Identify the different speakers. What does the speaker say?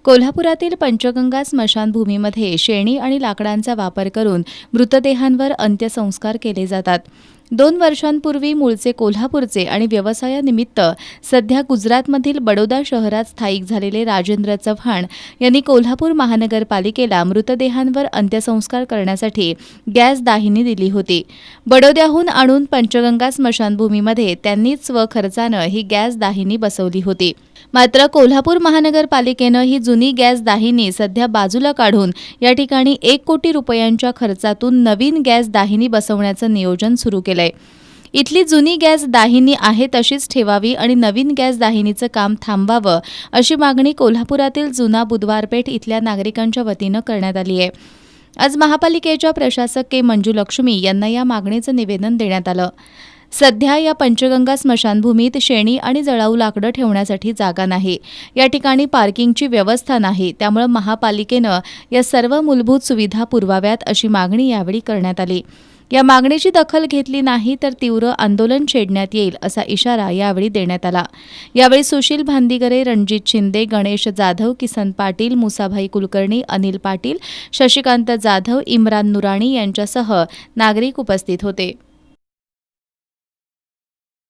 Speaker 1: कोल्हापुरातील पंचगंगा स्मशानभूमीमध्ये शेणी आणि लाकडांचा वापर करून मृतदेहांवर अंत्यसंस्कार केले जातात. 2 वर्षांपूर्वी मूळचे कोल्हापूरचे आणि व्यवसायानिमित्त सध्या गुजरातमधील बडोदा शहरात स्थायिक झालेले राजेंद्र चव्हाण यांनी कोल्हापूर महानगरपालिकेला मृतदेहांवर अंत्यसंस्कार करण्यासाठी गॅस दाहिनी दिली होती. बडोद्याहून आणून पंचगंगा स्मशानभूमीमध्ये त्यांनीच स्वखर्चानं ही गॅस दाहिनी बसवली होती. मात्र कोल्हापूर महानगरपालिकेनं ही जुनी गॅस दाहिनी सध्या बाजूला काढून या ठिकाणी 1 कोटी रुपयांच्या खर्चातून नवीन गॅस दाहिनी बसवण्याचं नियोजन सुरू केलंय. इथली जुनी गॅस दाहिनी आहे तशीच ठेवावी आणि नवीन गॅस दाहिनीचं काम थांबवावं अशी मागणी कोल्हापुरातील जुना बुधवारपेठ इथल्या नागरिकांच्या वतीनं करण्यात आली आहे. आज महापालिकेच्या प्रशासक के. मंजुलक्ष्मी यांना या मागणीचं निवेदन देण्यात आलं. सध्या या पंचगंगा स्मशानभूमीत शेणी आणि जळाऊ लाकडं ठेवण्यासाठी जागा नाही. या ठिकाणी पार्किंगची व्यवस्था नाही. त्यामुळे महापालिकेनं या सर्व मूलभूत सुविधा पुरवाव्यात अशी मागणी यावेळी करण्यात आली. या मागणीची दखल घेतली नाही तर तीव्र आंदोलन छेडण्यात येईल असा इशारा यावेळी देण्यात आला. यावेळी सुशील भांदिगरे, रणजित शिंदे, गणेश जाधव, किसन पाटील, मुसाभाई कुलकर्णी, अनिल पाटील, शशिकांत जाधव, इम्रान नुराणी यांच्यासह नागरिक उपस्थित होते.